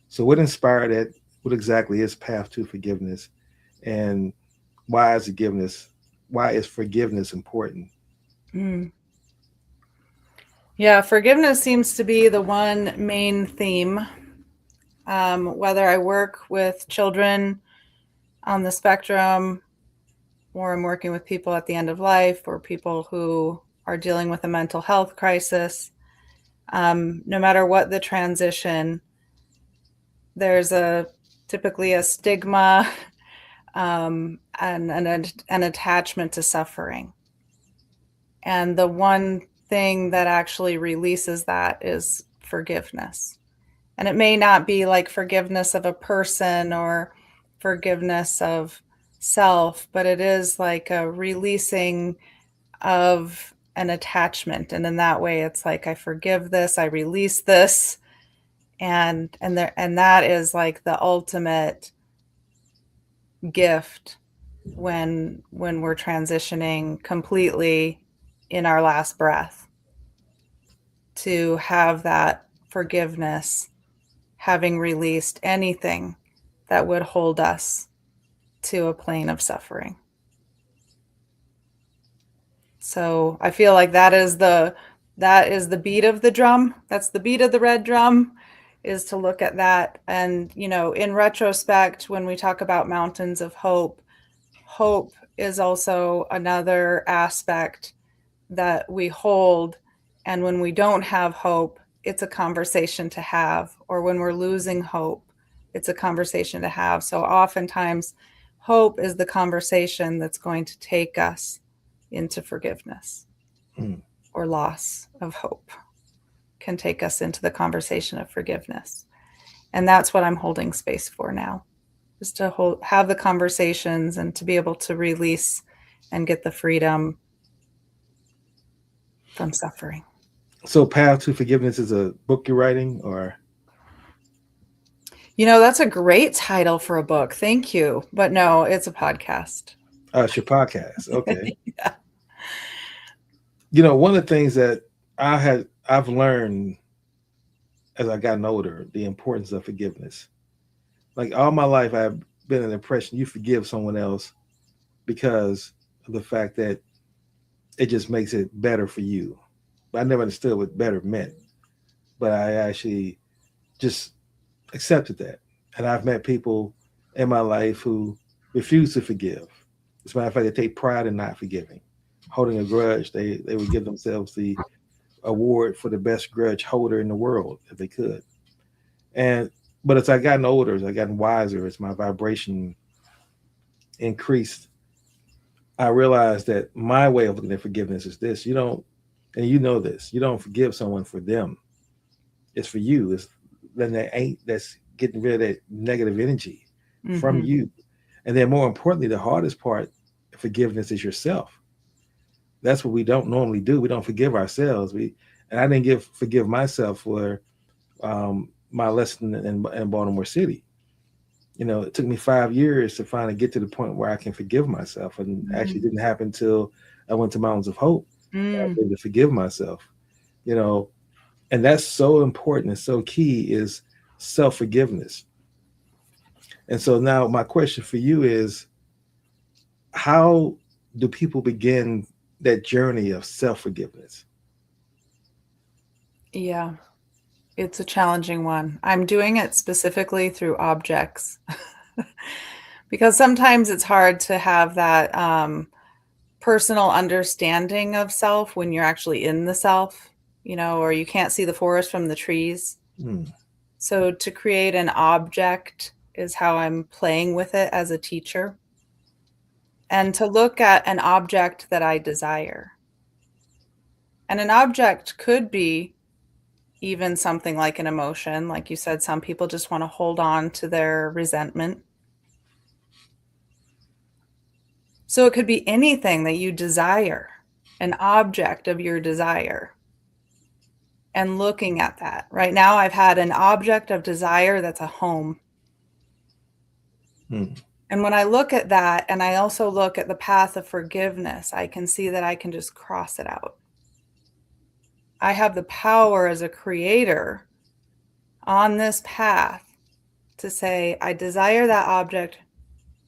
So what inspired that? What exactly is path to forgiveness? And why is forgiveness, why is forgiveness important? Mm. Yeah, forgiveness seems to be the one main theme. Whether I work with children on the spectrum, or I'm working with people at the end of life, or people who are dealing with a mental health crisis, no matter what the transition, there's typically a stigma and an attachment to suffering. And the one thing that actually releases that is forgiveness. And it may not be like forgiveness of a person or forgiveness of self, but it is like a releasing of an attachment. And in that way, it's like I forgive this, I release this, and that is like the ultimate gift when we're transitioning completely in our last breath, to have that forgiveness, having released anything that would hold us to a plane of suffering. So I feel like that is the beat of the drum. That's the beat of the red drum, is to look at that. And in retrospect, when we talk about mountains of hope, hope is also another aspect that we hold. And when we don't have hope, it's a conversation to have. Or when we're losing hope, it's a conversation to have. So oftentimes, hope is the conversation that's going to take us into forgiveness, Mm. or loss of hope can take us into the conversation of forgiveness. And that's what I'm holding space for now, is to have the conversations and to be able to release and get the freedom from suffering. So path to forgiveness is a book you're writing, or That's a great title for a book. Thank you. But no, it's a podcast. it's your podcast? Okay. Yeah. One of the things that I've learned as I gotten older, the importance of forgiveness. Like all my life, I've been an impression you forgive someone else because of the fact that it just makes it better for you. But I never understood what better meant. But I actually just accepted that. And I've met people in my life who refuse to forgive. As a matter of fact, they take pride in not forgiving, holding a grudge. They would give themselves the award for the best grudge holder in the world if they could. And but as I gotten older, as I gotten wiser, as my vibration increased, I realized that my way of looking at forgiveness is this: you don't, and you know this, you don't forgive someone for them. It's for you. It's then that's getting rid of that negative energy from Mm-hmm. you. And then more importantly, the hardest part of forgiveness is yourself. That's what we don't normally do. We don't forgive ourselves. And I didn't forgive myself for my lesson in Baltimore City. It took me 5 years to finally get to the point where I can forgive myself, and actually didn't happen until I went to Mountains of Hope. I was Mm. able to forgive myself. You know, and that's so important and so key is self forgiveness. And so now my question for you is, how do people begin that journey of self forgiveness? Yeah, it's a challenging one. I'm doing it specifically through objects because sometimes it's hard to have that personal understanding of self when you're actually in the self, or you can't see the forest from the trees. Hmm. So to create an object is how I'm playing with it as a teacher, and to look at an object that I desire. And an object could be even something like an emotion. Like you said, some people just want to hold on to their resentment. So it could be anything that you desire, an object of your desire, and looking at that. Right now, I've had an object of desire that's a home. Hmm. And when I look at that, and I also look at the path of forgiveness, I can see that I can just cross it out. I have the power as a creator on this path to say, I desire that object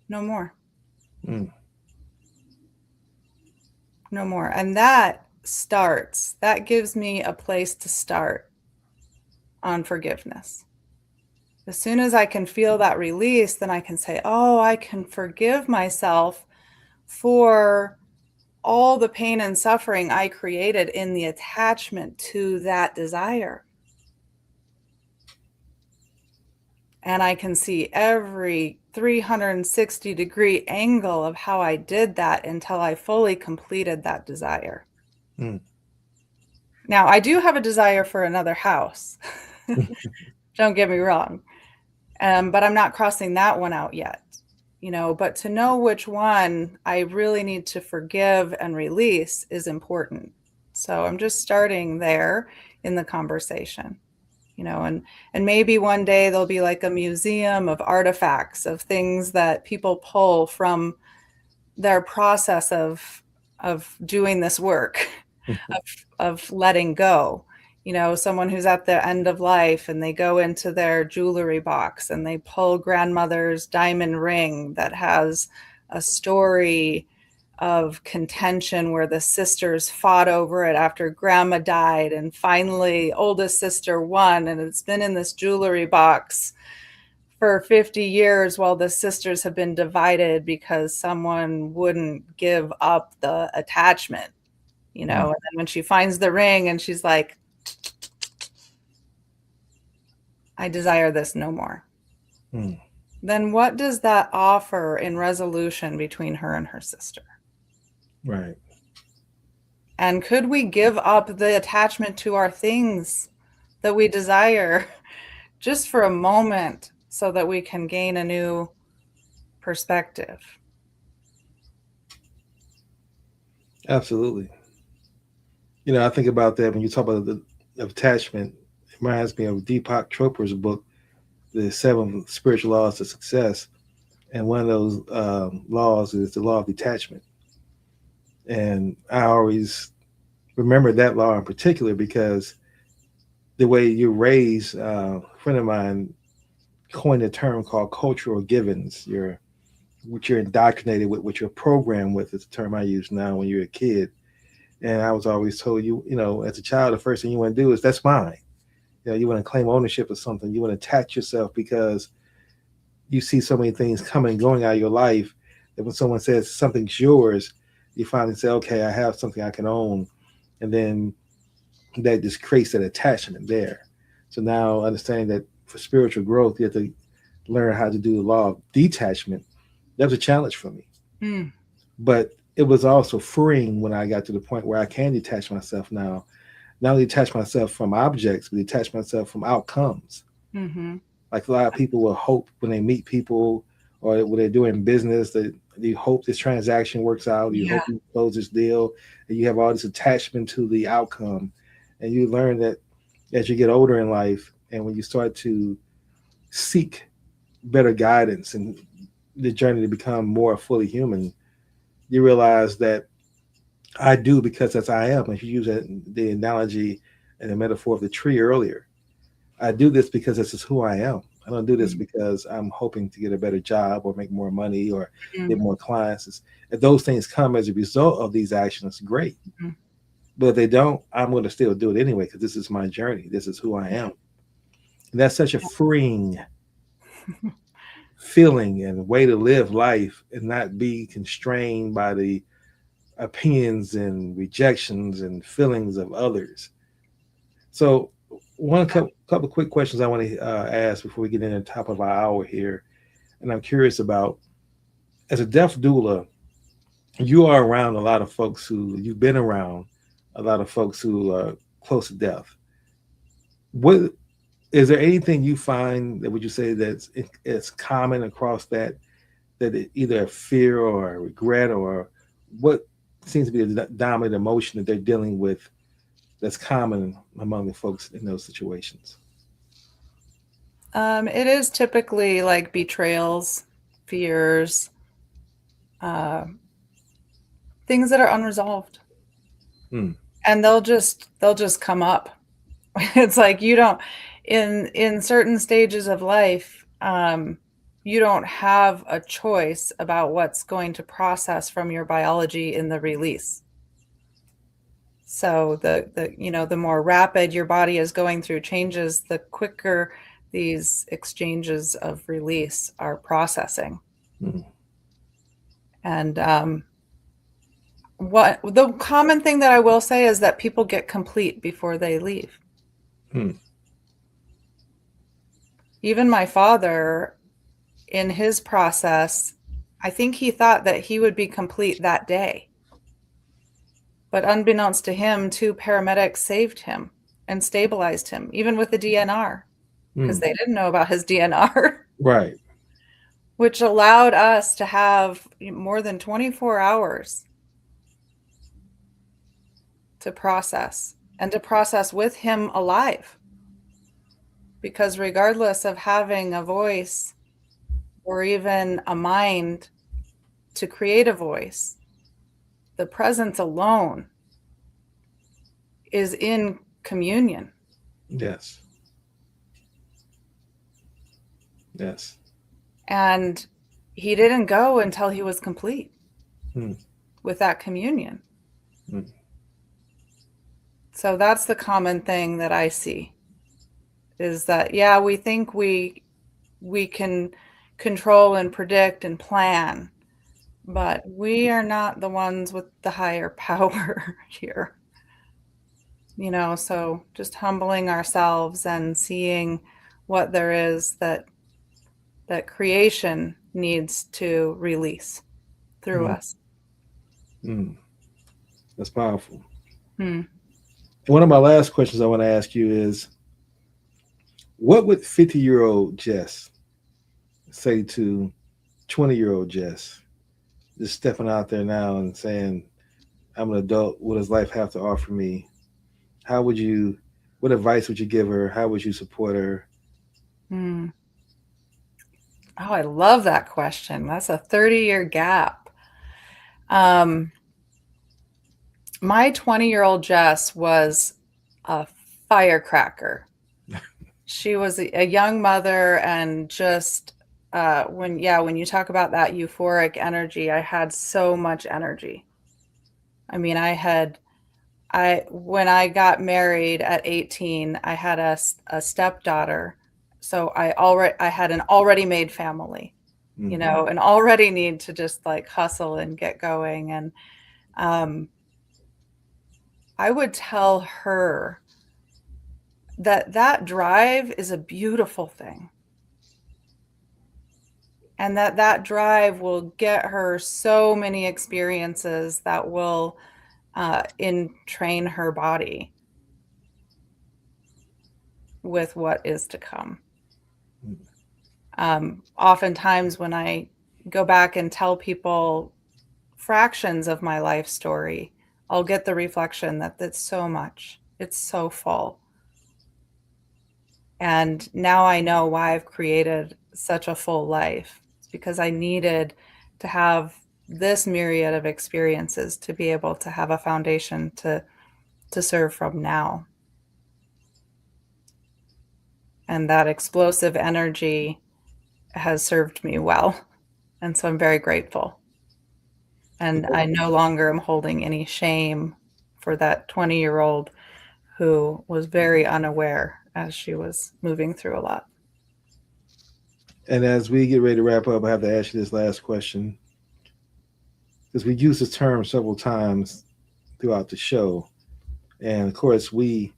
no more, Hmm. no more. And that gives me a place to start on forgiveness. As soon as I can feel that release, then I can say, oh, I can forgive myself for all the pain and suffering I created in the attachment to that desire. And I can see every 360-degree angle of how I did that until I fully completed that desire. Hmm. Now, I do have a desire for another house. Don't get me wrong. But I'm not crossing that one out yet. But to know which one I really need to forgive and release is important. So I'm just starting there in the conversation. And maybe one day there'll be like a museum of artifacts of things that people pull from their process of doing this work, of letting go. Someone who's at the end of life and they go into their jewelry box and they pull grandmother's diamond ring that has a story of contention where the sisters fought over it after grandma died, and finally oldest sister won, and it's been in this jewelry box for 50 years while the sisters have been divided because someone wouldn't give up the attachment. And then when she finds the ring and she's like, I desire this no more. Hmm. Then what does that offer in resolution between her and her sister? Right. And could we give up the attachment to our things that we desire just for a moment so that we can gain a new perspective? Absolutely. I think about that when you talk about the attachment. It reminds me of Deepak Chopra's book, The Seven Spiritual Laws of Success. And one of those laws is the law of detachment. And I always remember that law in particular because the way you're raised, a friend of mine coined a term called cultural givens. What you're indoctrinated with, what you're programmed with is the term I use now when you're a kid. And I was always told as a child, the first thing you want to do is that's mine. You want to claim ownership of something. You want to attach yourself because you see so many things coming and going out of your life that when someone says something's yours, you finally say, okay, I have something I can own. And then that just creates that attachment there. So now understanding that for spiritual growth, you have to learn how to do the law of detachment. That was a challenge for me. Mm. But it was also freeing when I got to the point where I can detach myself now. Not only detach myself from objects, but detach myself from outcomes. Mm-hmm. Like a lot of people will hope when they meet people or when they're doing business that you hope this transaction works out, you Yeah. hope you close this deal, and you have all this attachment to the outcome. And you learn that as you get older in life and when you start to seek better guidance and the journey to become more fully human, you realize that I do because that's I am. If you use the analogy and the metaphor of the tree earlier, I do this because this is who I am. I don't do this because I'm hoping to get a better job or make more money or Mm-hmm. get more clients. If those things come as a result of these actions, great. But if they don't, I'm going to still do it anyway because this is my journey. This is who I am. And that's such a freeing feeling and way to live life and not be constrained by the opinions and rejections and feelings of others. So, one couple quick questions I want to ask before we get in the top of our hour here, and I'm curious about as a deaf doula, you are around a lot of folks who you've been around a lot of folks who are close to death. What is there anything you find that would you say that's it's common across that either a fear or a regret or what seems to be the dominant emotion that they're dealing with that's common among the folks in those situations? It is typically like betrayals, fears, uh, things that are unresolved, Hmm. and they'll just come up. It's like you don't in certain stages of life, you don't have a choice about what's going to process from your biology in the release. So the more rapid your body is going through changes, the quicker these exchanges of release are processing. Hmm. And what the common thing that I will say is that people get complete before they leave. Hmm. Even my father, in his process, I think he thought that he would be complete that day. But unbeknownst to him, two paramedics saved him and stabilized him, even with the DNR, because Hmm. they didn't know about his DNR, Right. which allowed us to have more than 24 hours to process and to process with him alive. Because regardless of having a voice or even a mind to create a voice, the presence alone is in communion. Yes. Yes. And he didn't go until he was complete Hmm. with that communion. Hmm. So that's the common thing that I see is that, yeah, we think we can control and predict and plan, but we are not the ones with the higher power here. So just humbling ourselves and seeing what there is that creation needs to release through Hmm. us. Hmm. That's powerful. Hmm. One of my last questions I want to ask you is what would 50-year-old Jess say to 20-year-old Jess just stepping out there now and saying, I'm an adult, what does life have to offer me? How would you, what advice would you give her? How would you support her? Hmm. Oh, I love that question. That's a 30-year gap. Um, my 20-year-old Jess was a firecracker. She was a young mother and just when you talk about that euphoric energy, I had so much energy. I mean, I when I got married at 18, I had a stepdaughter. So I had an already made family, Mm-hmm. and already need to just like hustle and get going. And um, I would tell her that drive is a beautiful thing, and that drive will get her so many experiences that will entrain her body with what is to come. Oftentimes, when I go back and tell people fractions of my life story, I'll get the reflection that it's so much, it's so full. And now I know why I've created such a full life. It's because I needed to have this myriad of experiences to be able to have a foundation to serve from now. And that explosive energy has served me well. And so I'm very grateful. And I no longer am holding any shame for that 20-year-old who was very unaware as she was moving through a lot. And as we get ready to wrap up, I have to ask you this last question because we use this term several times throughout the show. And of course, we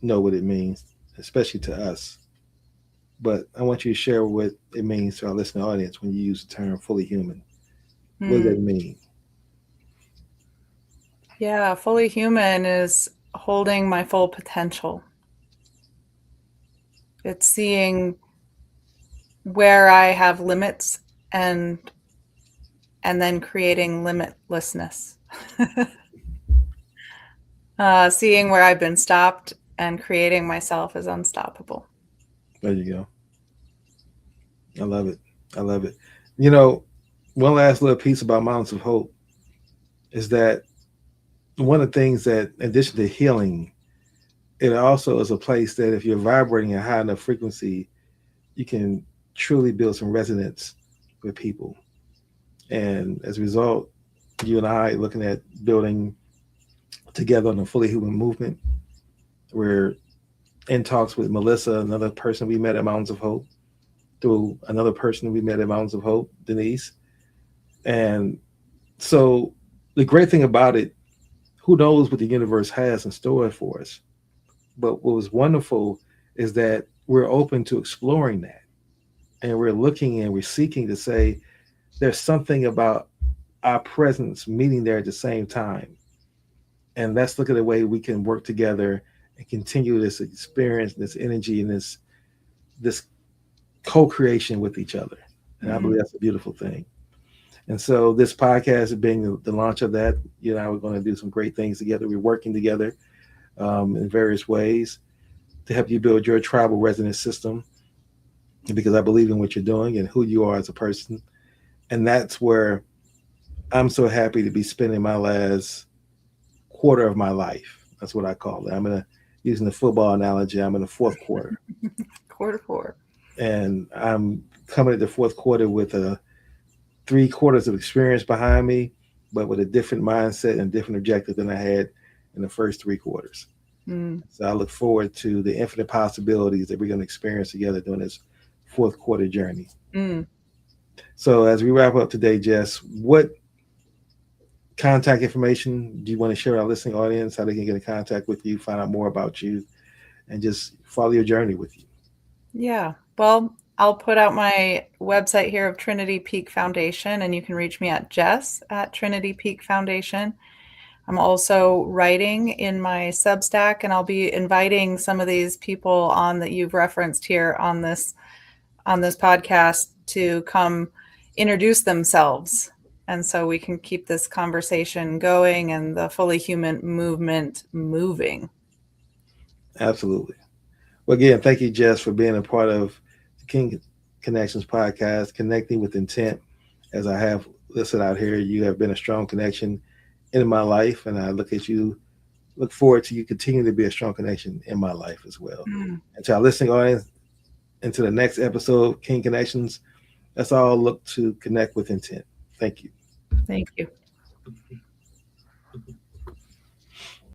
know what it means, especially to us. But I want you to share what it means to our listening audience when you use the term fully human. What does Hmm. that mean? Yeah, fully human is holding my full potential. It's seeing where I have limits and then creating limitlessness. Seeing where I've been stopped and creating myself as unstoppable. There you go. I love it. I love it. You know, one last little piece about Mountains of Hope is that one of the things that, in addition to healing, it also is a place that if you're vibrating a high enough frequency, you can truly build some resonance with people. And as a result, you and I looking at building together on a fully human movement. We're in talks with Melissa, another person we met at Mountains of Hope, through another person we met at Mountains of Hope, Denise. And so the great thing about it, who knows what the universe has in store for us? But what was wonderful is that we're open to exploring that. And we're looking and we're seeking to say, there's something about our presence meeting there at the same time. And let's look at the way we can work together and continue this experience, this energy, and this co-creation with each other. And I Mm. believe that's a beautiful thing. And so this podcast being the launch of that, you and I, we're going to do some great things together. We're working together in various ways to help you build your tribal resonance system, because I believe in what you're doing and who you are as a person. And that's where I'm so happy to be spending my last quarter of my life. That's what I call it. Using the football analogy, I'm in the fourth quarter. Quarter four. And I'm coming at the fourth quarter with a 3 quarters of experience behind me, but with a different mindset and different objective than I had in the first 3 quarters. Mm. So I look forward to the infinite possibilities that we're going to experience together during this fourth quarter journey. Mm. So as we wrap up today, Jess, what contact information do you want to share with our listening audience, how they can get in contact with you, find out more about you, and just follow your journey with you? Yeah. Well, I'll put out my website here of Trinity Peak Foundation, and you can reach me at Jess at Trinity Peak Foundation. I'm also writing in my Substack, and I'll be inviting some of these people on that you've referenced here on this podcast to come introduce themselves. And so we can keep this conversation going and the fully human movement moving. Absolutely. Well, again, thank you, Jess, for being a part of the King Connections podcast, connecting with intent. As I have listed out here, you have been a strong connection in my life, and I look forward to you continuing to be a strong connection in my life as well. Mm. And to our listening audience, into the next episode of King Connections, let's all look to connect with intent. Thank you. Thank you.